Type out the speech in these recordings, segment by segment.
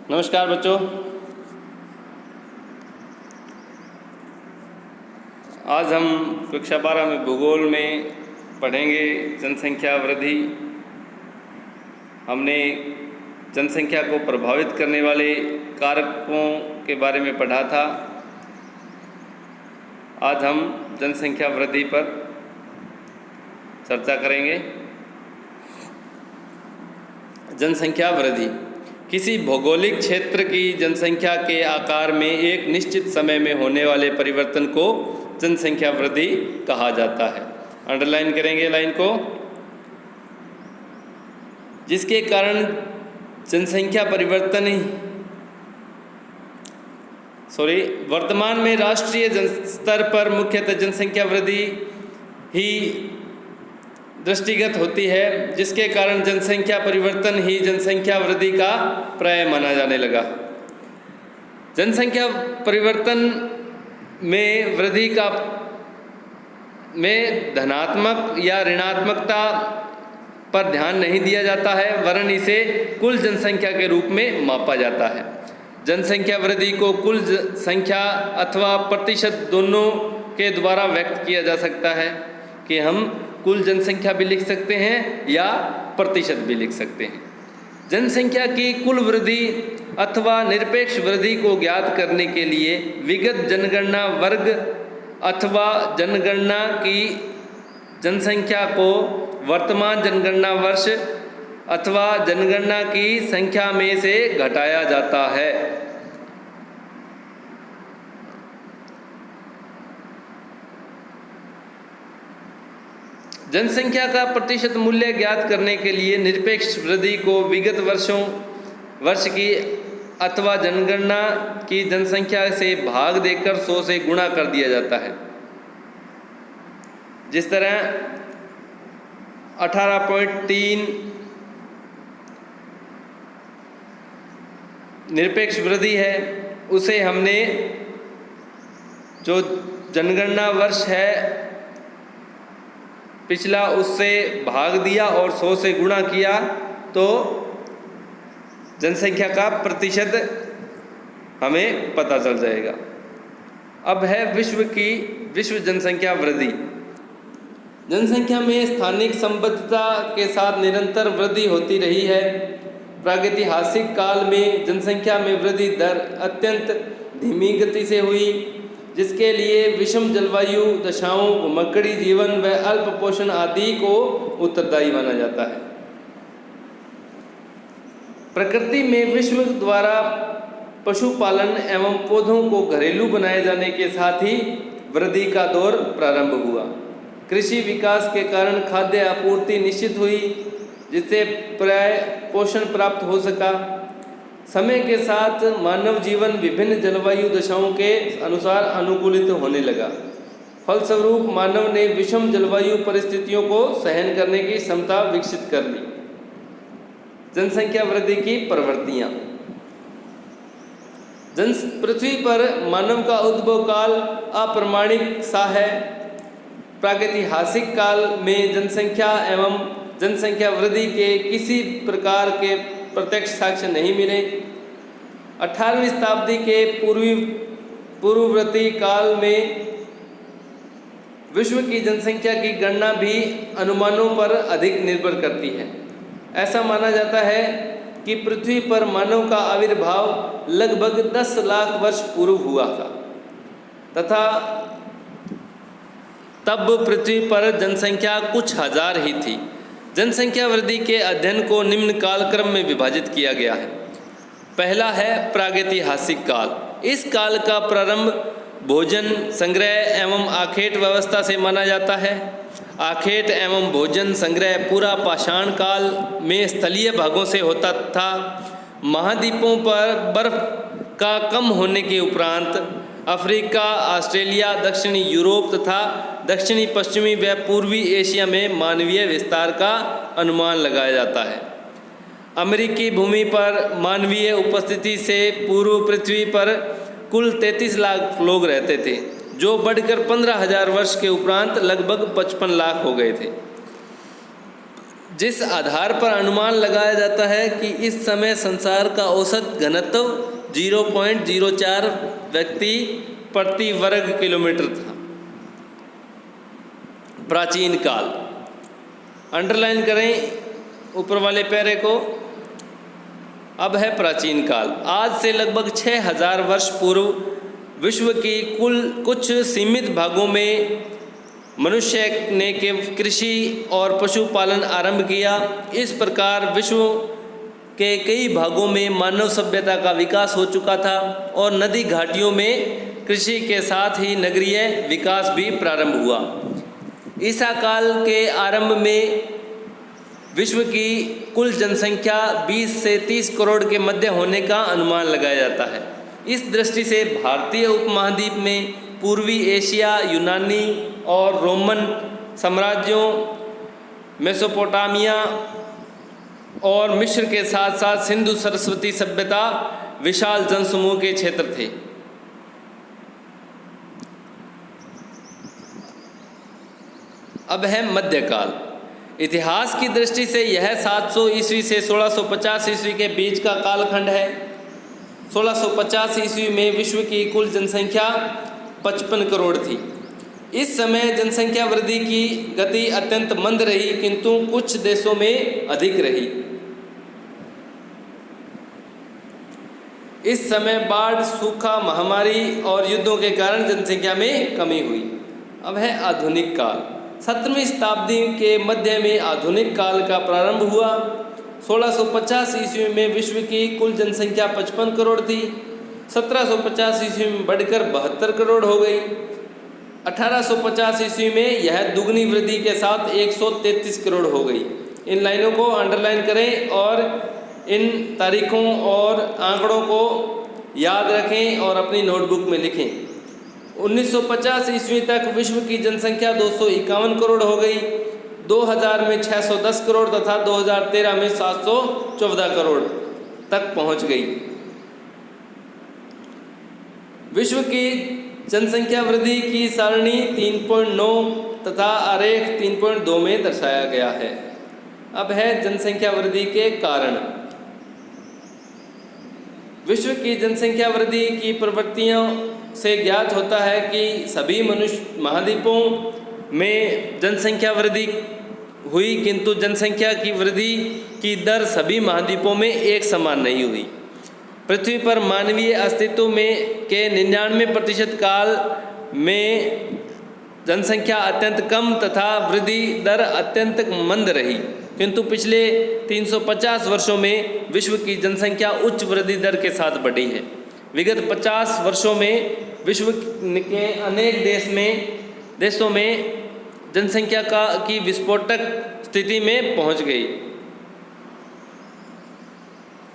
नमस्कार बच्चों, आज हम कक्षा 12 में भूगोल में पढ़ेंगे जनसंख्या वृद्धि। हमने जनसंख्या को प्रभावित करने वाले कारकों के बारे में पढ़ा था। आज हम जनसंख्या वृद्धि पर चर्चा करेंगे। जनसंख्या वृद्धि किसी भौगोलिक क्षेत्र की जनसंख्या के आकार में एक निश्चित समय में होने वाले परिवर्तन को जनसंख्या वृद्धि कहा जाता है। अंडरलाइन करेंगे लाइन को। जिसके कारण जनसंख्या परिवर्तन वर्तमान में राष्ट्रीय स्तर पर मुख्यतः जनसंख्या वृद्धि ही दृष्टिगत होती है, जिसके कारण जनसंख्या परिवर्तन ही जनसंख्या वृद्धि का पर्याय माना जाने लगा। जनसंख्या परिवर्तन में वृद्धि में धनात्मक या ऋणात्मकता पर ध्यान नहीं दिया जाता है, वरन इसे कुल जनसंख्या के रूप में मापा जाता है। जनसंख्या वृद्धि को कुल संख्या अथवा प्रतिशत दोनों के द्वारा व्यक्त किया जा सकता है कि हम कुल जनसंख्या भी लिख सकते हैं या प्रतिशत भी लिख सकते हैं। जनसंख्या की कुल वृद्धि अथवा निरपेक्ष वृद्धि को ज्ञात करने के लिए विगत जनगणना वर्ग अथवा जनगणना की जनसंख्या को वर्तमान जनगणना वर्ष अथवा जनगणना की संख्या में से घटाया जाता है। जनसंख्या का प्रतिशत मूल्य ज्ञात करने के लिए निरपेक्ष वृद्धि को विगत वर्ष की अथवा जनगणना की जनसंख्या से भाग देकर 100 से गुणा कर दिया जाता है। जिस तरह 18.3 निरपेक्ष वृद्धि है, उसे हमने जो जनगणना वर्ष है पिछला उससे भाग दिया और 100 से गुणा किया तो जनसंख्या का प्रतिशत हमें पता चल जाएगा। अब है विश्व जनसंख्या वृद्धि। जनसंख्या में स्थानिक संबद्धता के साथ निरंतर वृद्धि होती रही है। प्रागैतिहासिक काल में जनसंख्या में वृद्धि दर अत्यंत धीमी गति से हुई, जिसके लिए विषम जलवायु दशाओं, घुमक्कड़ी जीवन व अल्प पोषण आदि को उत्तरदायी माना जाता है। प्रकृति में विश्व द्वारा पशुपालन एवं पौधों को घरेलू बनाए जाने के साथ ही वृद्धि का दौर प्रारंभ हुआ। कृषि विकास के कारण खाद्य आपूर्ति निश्चित हुई, जिससे पर्याप्त पोषण प्राप्त हो सका। समय के साथ मानव जीवन विभिन्न जलवायु दशाओं के अनुसार अनुकूलित होने लगा। फलस्वरूप मानव ने विषम जलवायु परिस्थितियों को सहन करने की क्षमता विकसित कर ली। जनसंख्या वृद्धि की प्रवृत्तियाँ। पृथ्वी पर मानव का उद्भव काल अप्रमाणिक सा है। प्रागैतिहासिक काल में जनसंख्या एवं जनसंख्या वृद्धि के किसी प्रकार के प्रत्यक्ष साक्ष्य नहीं मिले। 18वीं शताब्दी के पूर्ववर्ती काल में विश्व की जनसंख्या की गणना भी अनुमानों पर अधिक निर्भर करती है। ऐसा माना जाता है कि पृथ्वी पर मानव का आविर्भाव लगभग 10 लाख वर्ष पूर्व हुआ था तथा तब पृथ्वी पर जनसंख्या कुछ हजार ही थी। जनसंख्या वृद्धि के अध्ययन को निम्न कालक्रम में विभाजित किया गया है। पहला है प्रागैतिहासिक काल। इस काल का प्रारंभ भोजन संग्रह एवं आखेट व्यवस्था से माना जाता है। आखेट एवं भोजन संग्रह पूरा पाषाण काल में स्थलीय भागों से होता था। महाद्वीपों पर बर्फ का कम होने के उपरांत अफ्रीका, ऑस्ट्रेलिया, दक्षिणी यूरोप तथा दक्षिणी पश्चिमी व पूर्वी एशिया में मानवीय विस्तार का अनुमान लगाया जाता है। अमेरिकी भूमि पर मानवीय उपस्थिति से पूर्व पृथ्वी पर कुल 33 लाख लोग रहते थे, जो बढ़कर 15,000 वर्ष के उपरांत लगभग 55 लाख हो गए थे। जिस आधार पर अनुमान लगाया जाता है कि इस समय संसार का औसत घनत्व 0.04 व्यक्ति प्रति वर्ग किलोमीटर था। प्राचीन काल, अंडरलाइन करें ऊपर वाले पैरे को। अब है प्राचीन काल। आज से लगभग 6000 वर्ष पूर्व विश्व की कुल कुछ सीमित भागों में मनुष्य ने के कृषि और पशुपालन आरंभ किया। इस प्रकार विश्व के कई भागों में मानव सभ्यता का विकास हो चुका था और नदी घाटियों में कृषि के साथ ही नगरीय विकास भी प्रारंभ हुआ। ईसा काल के आरंभ में विश्व की कुल जनसंख्या 20 से 30 करोड़ के मध्य होने का अनुमान लगाया जाता है। इस दृष्टि से भारतीय उपमहाद्वीप में पूर्वी एशिया, यूनानी और रोमन साम्राज्यों, मेसोपोटामिया और मिस्र के साथ साथ सिंधु सरस्वती सभ्यता विशाल जनसमूह के क्षेत्र थे। अब है मध्यकाल। इतिहास की दृष्टि से यह 700 ईस्वी से 1650 ईस्वी के बीच का कालखंड है। 1650 ईस्वी में विश्व की कुल जनसंख्या 55 करोड़ थी। इस समय जनसंख्या वृद्धि की गति अत्यंत मंद रही, किंतु कुछ देशों में अधिक रही। इस समय बाढ़, सूखा, महामारी और युद्धों के कारण जनसंख्या में कमी हुई। अब है आधुनिक काल। 17वीं शताब्दी के मध्य में आधुनिक काल का प्रारंभ हुआ। 1650 ईस्वी में विश्व की कुल जनसंख्या 55 करोड़ थी। 1750 ईस्वी में बढ़कर 72 करोड़ हो गई। 1850 ईस्वी में यह दुगनी वृद्धि के साथ 133 करोड़ हो गई। इन लाइनों को अंडरलाइन करें और इन तारीखों और आंकड़ों को याद रखें और अपनी नोटबुक में लिखें। 1950 ईस्वी तक विश्व की जनसंख्या 251 करोड़ हो गई। 2000 में 610 करोड़ तथा 2013 में 714 करोड़ तक पहुंच गई। विश्व की जनसंख्या वृद्धि की सारणी 3.9 तथा आरेख 3.2 में दर्शाया गया है। अब है जनसंख्या वृद्धि के कारण। विश्व की जनसंख्या वृद्धि की प्रवृत्तियों से ज्ञात होता है कि सभी मनुष्य महाद्वीपों में जनसंख्या वृद्धि हुई, किंतु जनसंख्या की वृद्धि की दर सभी महाद्वीपों में एक समान नहीं हुई। पृथ्वी पर मानवीय अस्तित्व में के 99% काल में जनसंख्या अत्यंत कम तथा वृद्धि दर अत्यंत मंद रही, किंतु पिछले 350 वर्षों में विश्व की जनसंख्या उच्च वृद्धि दर के साथ बढ़ी है। विगत 50 वर्षों में विश्व के अनेक देशों में जनसंख्या की विस्फोटक स्थिति में पहुंच गई।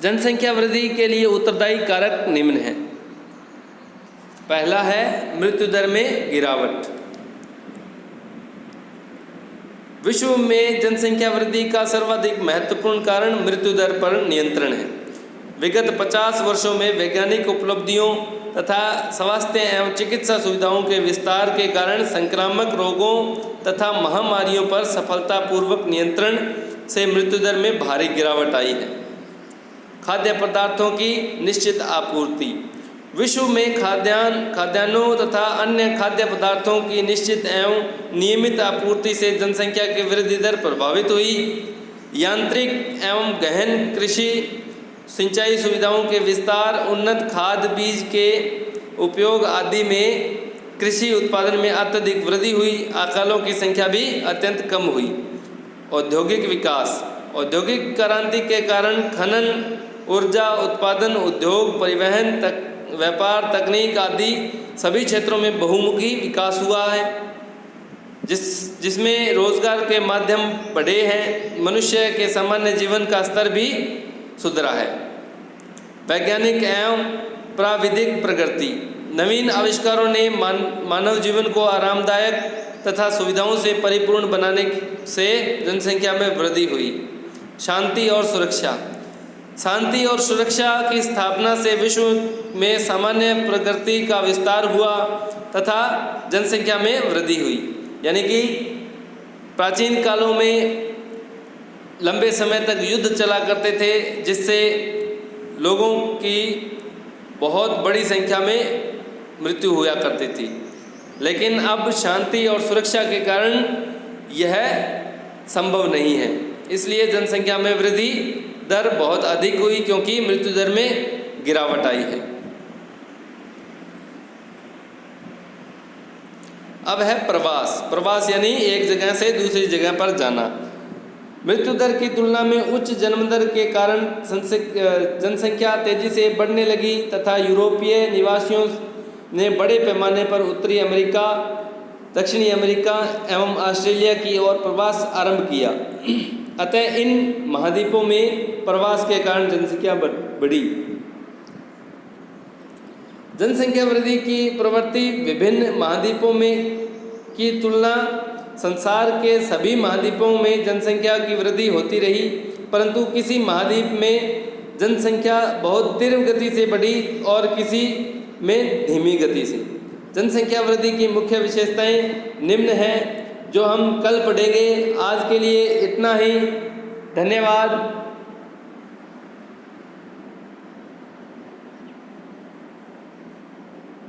जनसंख्या वृद्धि के लिए उत्तरदायी कारक निम्न हैं। पहला है मृत्यु दर में गिरावट। विश्व में जनसंख्या वृद्धि का सर्वाधिक महत्वपूर्ण कारण मृत्यु दर पर नियंत्रण है। विगत 50 वर्षों में वैज्ञानिक उपलब्धियों तथा स्वास्थ्य एवं चिकित्सा सुविधाओं के विस्तार के कारण संक्रामक रोगों तथा महामारियों पर सफलतापूर्वक नियंत्रण से मृत्यु दर में भारी गिरावट आई है। खाद्य पदार्थों की निश्चित आपूर्ति। विश्व में खाद्यान्नों तथा अन्य खाद्य पदार्थों की निश्चित एवं नियमित आपूर्ति से जनसंख्या की वृद्धि दर प्रभावित हुई। यांत्रिक एवं गहन कृषि, सिंचाई सुविधाओं के विस्तार, उन्नत खाद बीज के उपयोग आदि में कृषि उत्पादन में अत्यधिक वृद्धि हुई। अकालों की संख्या भी अत्यंत कम हुई। औद्योगिक विकास। औद्योगिक क्रांति के कारण खनन, ऊर्जा उत्पादन, उद्योग, परिवहन, व्यापार, तकनीक आदि सभी क्षेत्रों में बहुमुखी विकास हुआ है, जिसमें रोजगार के माध्यम बढ़े हैं। मनुष्य के सामान्य जीवन का स्तर भी सुधरा है। वैज्ञानिक एवं प्राविधिक प्रगति। नवीन आविष्कारों ने मानव जीवन को आरामदायक तथा सुविधाओं से परिपूर्ण बनाने से जनसंख्या में वृद्धि हुई। शांति और सुरक्षा। शांति और सुरक्षा की स्थापना से विश्व में सामान्य प्रगति का विस्तार हुआ तथा जनसंख्या में वृद्धि हुई। यानी कि प्राचीन कालों में लंबे समय तक युद्ध चला करते थे, जिससे लोगों की बहुत बड़ी संख्या में मृत्यु हुआ करती थी। लेकिन अब शांति और सुरक्षा के कारण यह संभव नहीं है। इसलिए जनसंख्या में वृद्धि दर बहुत अधिक हुई, क्योंकि मृत्यु दर में गिरावट आई है। अब है प्रवास। प्रवास यानी एक जगह से दूसरी जगह पर जाना। मृत्यु दर की तुलना में उच्च जन्म दर के कारण जनसंख्या तेजी से बढ़ने लगी तथा यूरोपीय निवासियों ने बड़े पैमाने पर उत्तरी अमेरिका, दक्षिणी अमेरिका एवं ऑस्ट्रेलिया की ओर प्रवास आरंभ किया। अतः इन महाद्वीपों में प्रवास के कारण जनसंख्या बढ़ी। जनसंख्या वृद्धि की प्रवृत्ति विभिन्न महाद्वीपों में की तुलना संसार के सभी महाद्वीपों में जनसंख्या की वृद्धि होती रही, परंतु किसी महाद्वीप में जनसंख्या बहुत तीव्र गति से बढ़ी और किसी में धीमी गति से। जनसंख्या वृद्धि की मुख्य विशेषताएं निम्न हैं, जो हम कल पढ़ेंगे। आज के लिए इतना ही। धन्यवाद।